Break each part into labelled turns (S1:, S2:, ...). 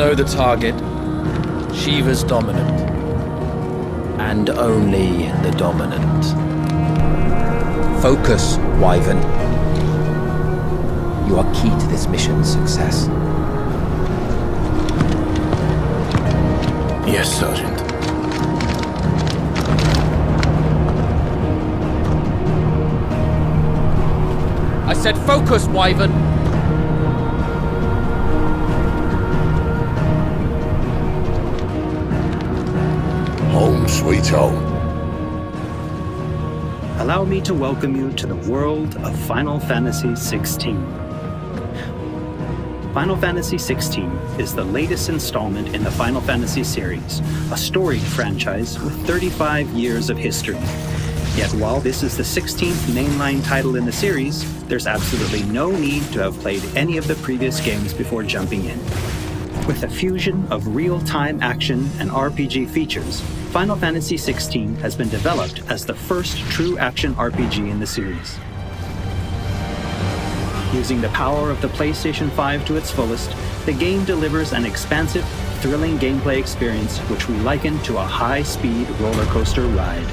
S1: know the target. Shiva's dominant. And only the dominant. Focus, Wyvern. You are key to this mission's success.
S2: Yes, Sergeant.
S1: I said focus, Wyvern!
S2: Home sweet home.
S3: Allow me to welcome you to the world of Final Fantasy XVI. Final Fantasy XVI is the latest installment in the Final Fantasy series, a storied franchise with 35 years of history. Yet while this is the 16th mainline title in the series, there's absolutely no need to have played any of the previous games before jumping in. With a fusion of real-time action and RPG features, Final Fantasy XVI has been developed as the first true action RPG in the series. Using the power of the PlayStation 5 to its fullest, the game delivers an expansive, thrilling gameplay experience which we liken to a high-speed roller coaster ride.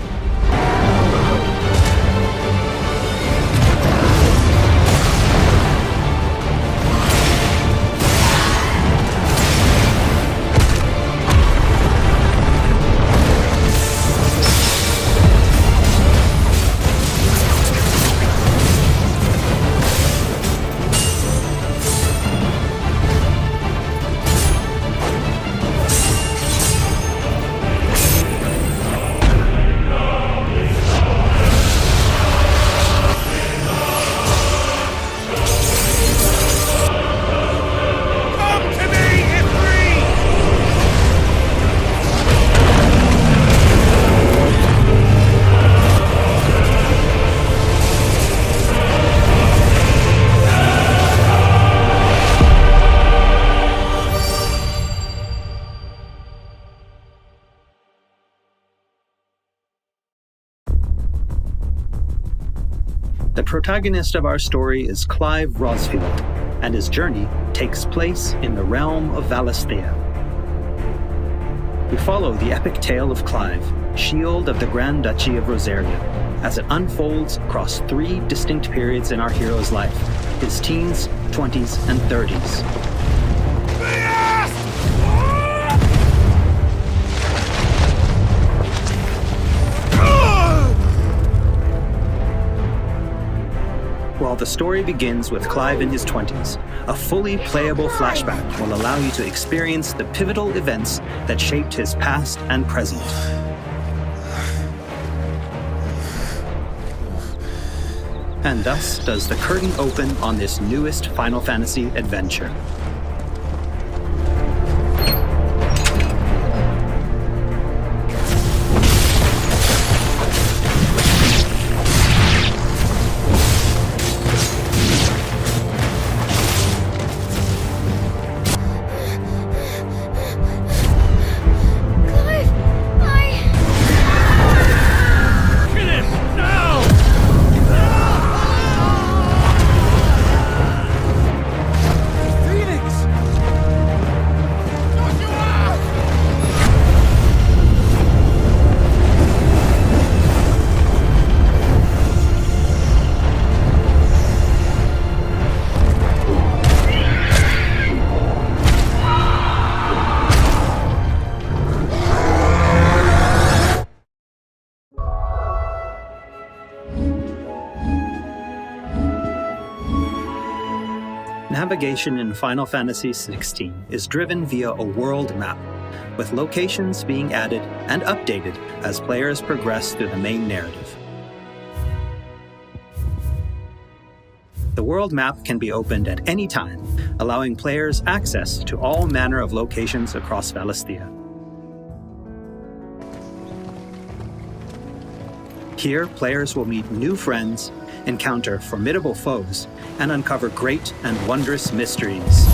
S3: The protagonist of our story is Clive Rosfield, and his journey takes place in the realm of Valisthea. We follow the epic tale of Clive, Shield of the Grand Duchy of Rosaria, as it unfolds across 3 distinct periods in our hero's life: his teens, 20s, and 30s. While the story begins with Clive in his 20s, a fully playable flashback will allow you to experience the pivotal events that shaped his past and present. And thus does the curtain open on this newest Final Fantasy adventure. Navigation in Final Fantasy XVI is driven via a world map, with locations being added and updated as players progress through the main narrative. The world map can be opened at any time, allowing players access to all manner of locations across Valisthea. Here, players will meet new friends, encounter formidable foes, and uncover great and wondrous mysteries.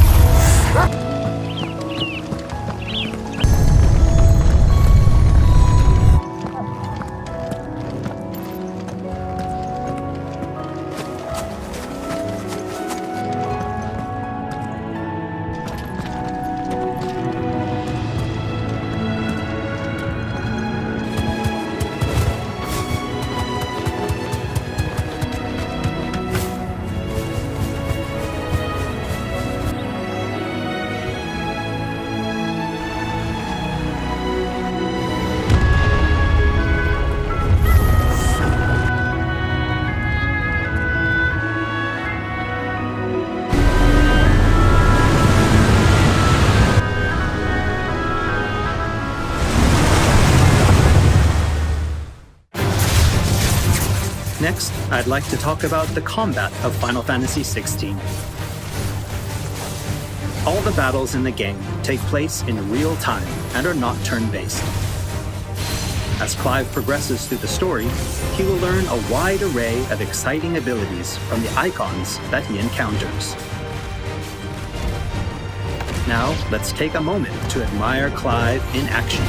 S3: Next, I'd like to talk about the combat of Final Fantasy XVI. All the battles in the game take place in real time and are not turn-based. As Clive progresses through the story, he will learn a wide array of exciting abilities from the Eikons that he encounters. Now, let's take a moment to admire Clive in action.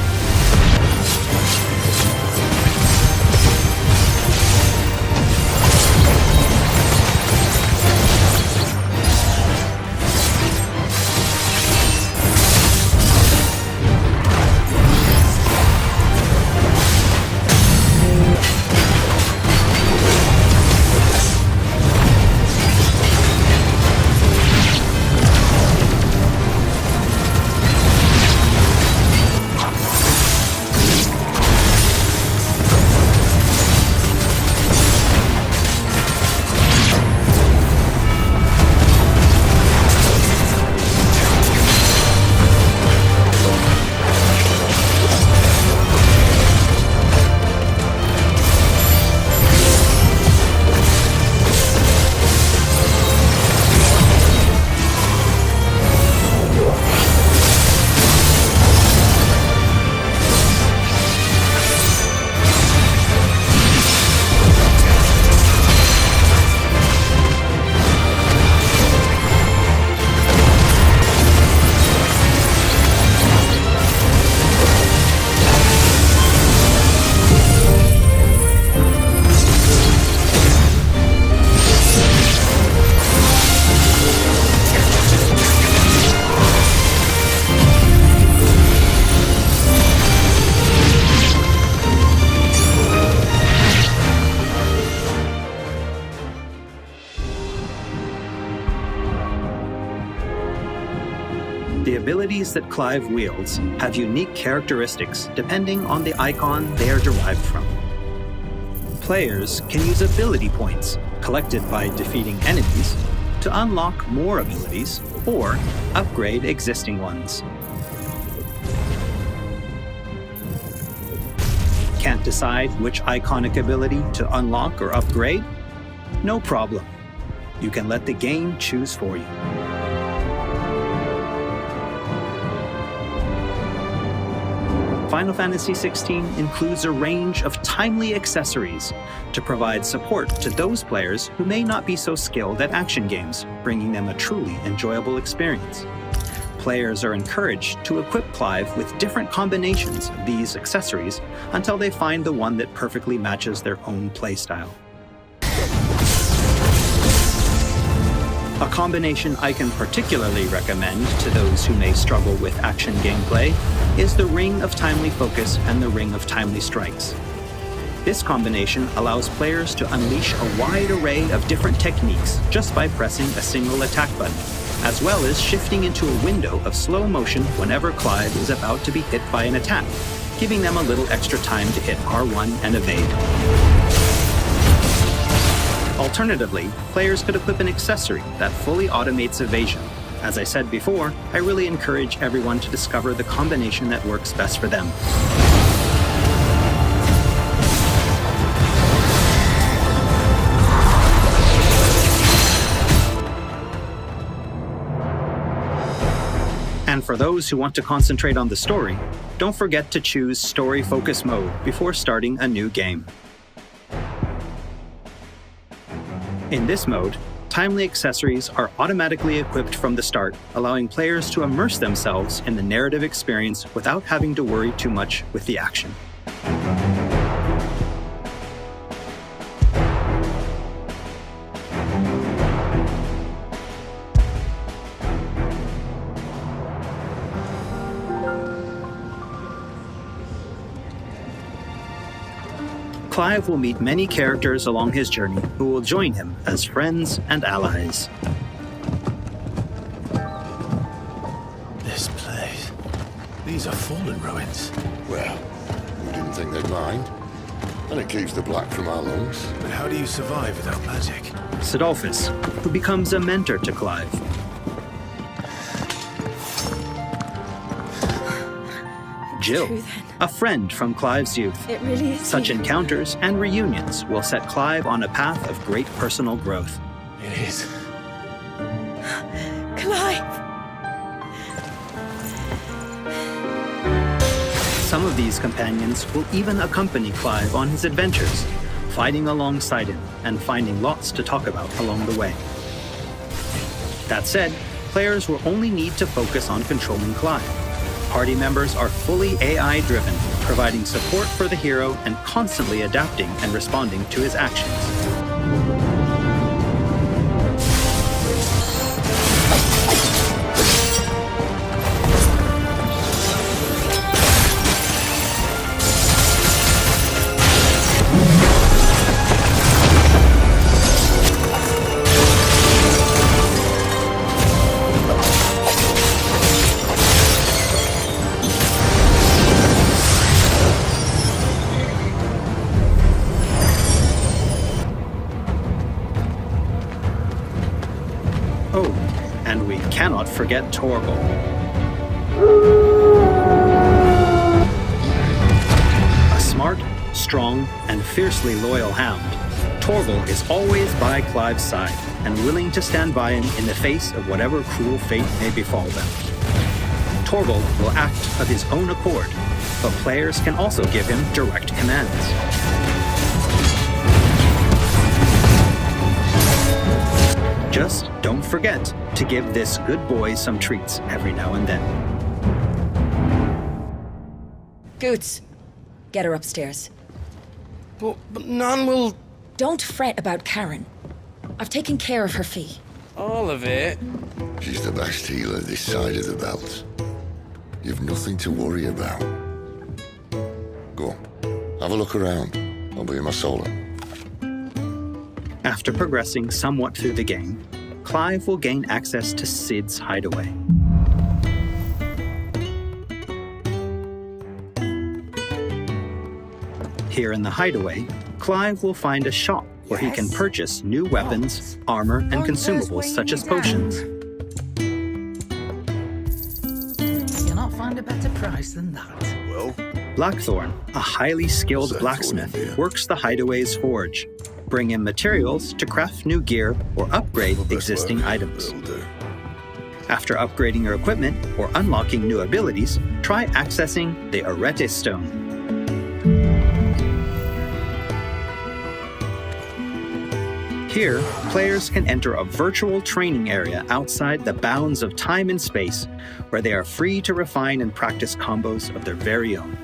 S3: The abilities that Clive wields have unique characteristics depending on the Eikon they are derived from. Players can use ability points, collected by defeating enemies, to unlock more abilities or upgrade existing ones. Can't decide which iconic ability to unlock or upgrade? No problem. You can let the game choose for you. Final Fantasy XVI includes a range of timely accessories to provide support to those players who may not be so skilled at action games, bringing them a truly enjoyable experience. Players are encouraged to equip Clive with different combinations of these accessories until they find the one that perfectly matches their own playstyle. A combination I can particularly recommend to those who may struggle with action gameplay is the Ring of Timely Focus and the Ring of Timely Strikes. This combination allows players to unleash a wide array of different techniques just by pressing a single attack button, as well as shifting into a window of slow motion whenever Clive is about to be hit by an attack, giving them a little extra time to hit R1 and evade. Alternatively, players could equip an accessory that fully automates evasion. As I said before, I really encourage everyone to discover the combination that works best for them. And for those who want to concentrate on the story, don't forget to choose Story Focus Mode before starting a new game. In this mode, timely accessories are automatically equipped from the start, allowing players to immerse themselves in the narrative experience without having to worry too much with the action. Clive will meet many characters along his journey who will join him as friends and allies.
S4: This place. These are fallen ruins.
S2: Well, we didn't think they'd mind. And it keeps the black from our lungs.
S4: But how do you survive without magic?
S3: Sidolphus, who becomes a mentor to Clive. Jill,
S5: true, then.
S3: a friend from Clive's youth.
S5: It really is.
S3: Such encounters and reunions will set Clive on a path of great personal growth.
S4: It is.
S5: Clive!
S3: Some of these companions will even accompany Clive on his adventures, fighting alongside him and finding lots to talk about along the way. That said, players will only need to focus on controlling Clive. Party members are fully AI-driven, providing support for the hero and constantly adapting and responding to his actions. Oh, and we cannot forget Torgal. A smart, strong, and fiercely loyal hound, Torgal is always by Clive's side and willing to stand by him in the face of whatever cruel fate may befall them. Torgal will act of his own accord, but players can also give him direct commands. Just don't forget to give this good boy some treats every now and then.
S5: Goots, get her upstairs.
S6: But Nan will...
S5: Don't fret about Karen. I've taken care of her fee.
S6: All of it?
S2: She's the best healer this side of the belt. You've nothing to worry about. Go on, have a look around. I'll be in my solo.
S3: After progressing somewhat through the game, Clive will gain access to Sid's hideaway. Here in the hideaway, Clive will find a shop where he can purchase new weapons, armor, and consumables such as potions.
S7: You'll not find a better price than that.
S4: Well,
S3: Blackthorn, a highly skilled
S2: What's that
S3: blacksmith,
S2: for in here?
S3: works the hideaway's forge. Bring in materials to craft new gear or upgrade existing items.
S2: Will do.
S3: After upgrading your equipment or unlocking new abilities, try accessing the Arete Stone. Here, players can enter a virtual training area outside the bounds of time and space, where they are free to refine and practice combos of their very own.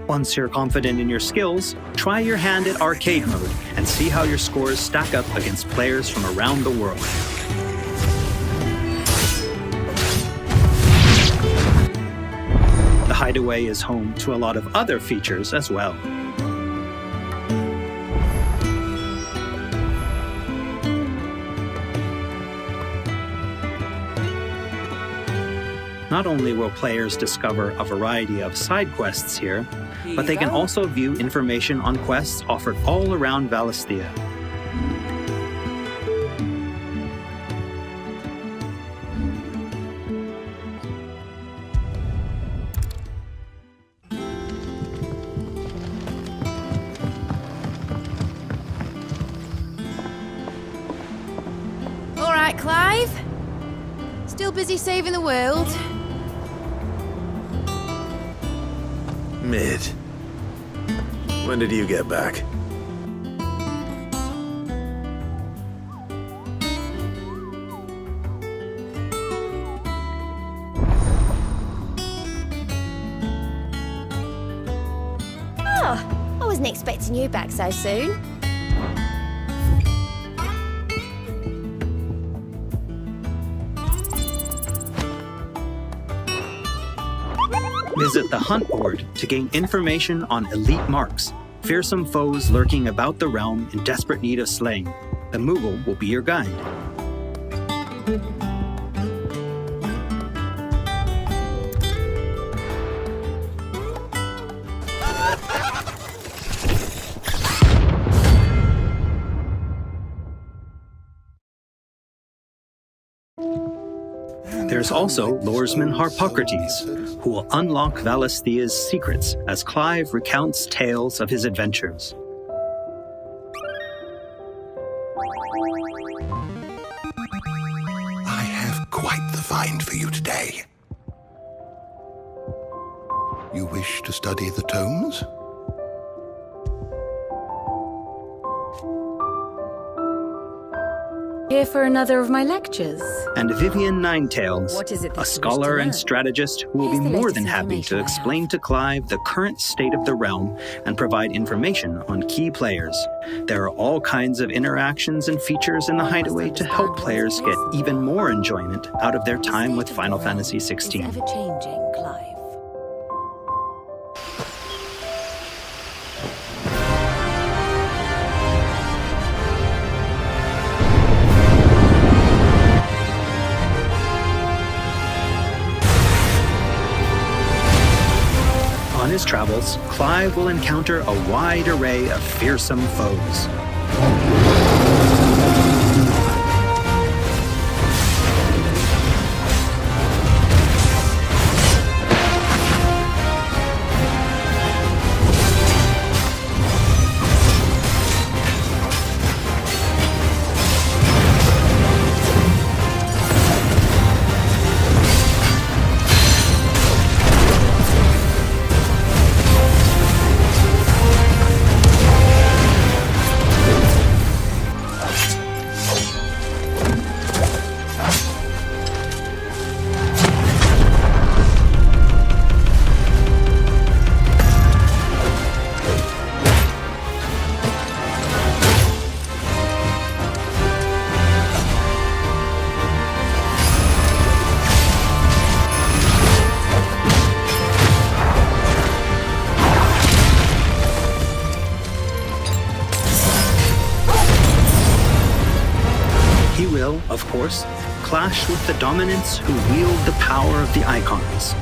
S3: Once you're confident in your skills, try your hand at arcade mode and see how your scores stack up against players from around the world. The hideaway is home to a lot of other features as well. Not only will players discover a variety of side quests here, but they can also view information on quests offered all around Valisthea.
S8: All right, Clive. Still busy saving the world?
S4: mid. When did you get back?
S9: Oh, I wasn't expecting you back so soon.
S3: Visit the Hunt Board to gain information on elite marks, fearsome foes lurking about the realm in desperate need of slaying. The Moogle will be your guide. There's also Lordesman Harpocrates, who will unlock Valisthea's secrets as Clive recounts tales of his adventures.
S10: I have quite the find for you today. You wish to study the tomes?
S8: Here for another of my lectures.
S3: And Vivian Ninetails,
S5: What is it that
S3: a
S5: you wish
S3: scholar
S5: to
S3: and
S5: learn?
S3: strategist who will be
S8: Here's the
S3: more
S8: latest
S3: than happy to
S8: information I have.
S3: explain to Clive the current state of the realm and provide information on key players. There are all kinds of interactions and features in the Hideaway to help players get even more enjoyment out of their time with Final Fantasy
S8: It's
S3: XVI.
S8: ever changing, Clive.
S3: On his travels, Clive will encounter a wide array of fearsome foes. He will, of course, clash with the dominants who wield the power of the Eikons.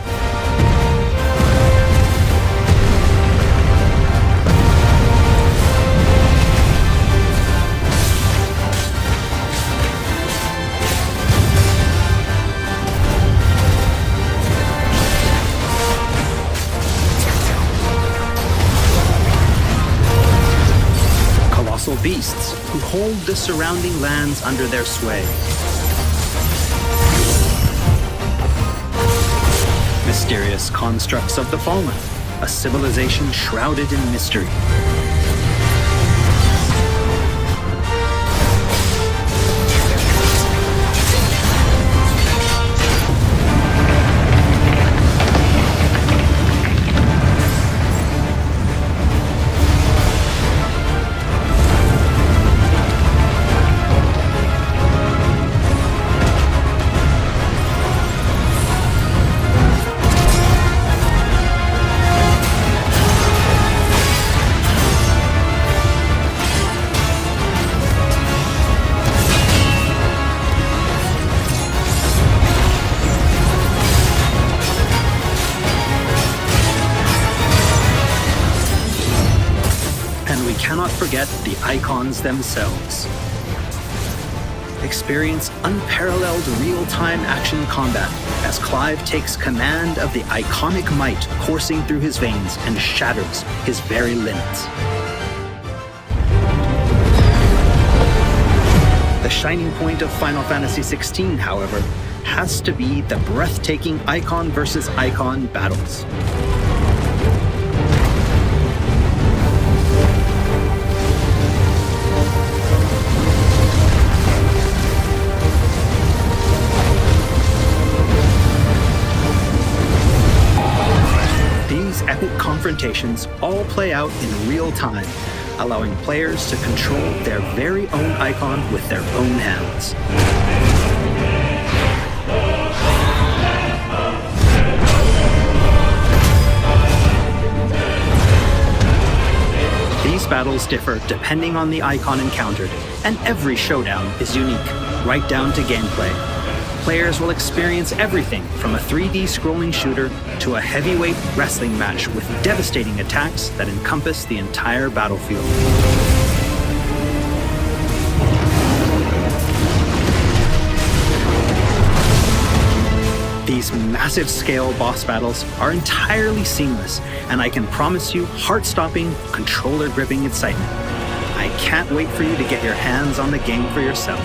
S3: Colossal beasts who hold the surrounding lands under their sway. Mysterious constructs of the fallen, a civilization shrouded in mystery. And we cannot forget the Eikons themselves. Experience unparalleled real-time action combat as Clive takes command of the iconic might coursing through his veins and shatters his very limits. The shining point of Final Fantasy XVI, however, has to be the breathtaking Eikon versus Eikon battles. These epic confrontations all play out in real time, allowing players to control their very own Eikon with their own hands. These battles differ depending on the Eikon encountered, and every showdown is unique, right down to gameplay. Players will experience everything from a 3D scrolling shooter to a heavyweight wrestling match with devastating attacks that encompass the entire battlefield. massive scale boss battles are entirely seamless, and I can promise you heart-stopping, controller-gripping excitement. I can't wait for you to get your hands on the game for yourself.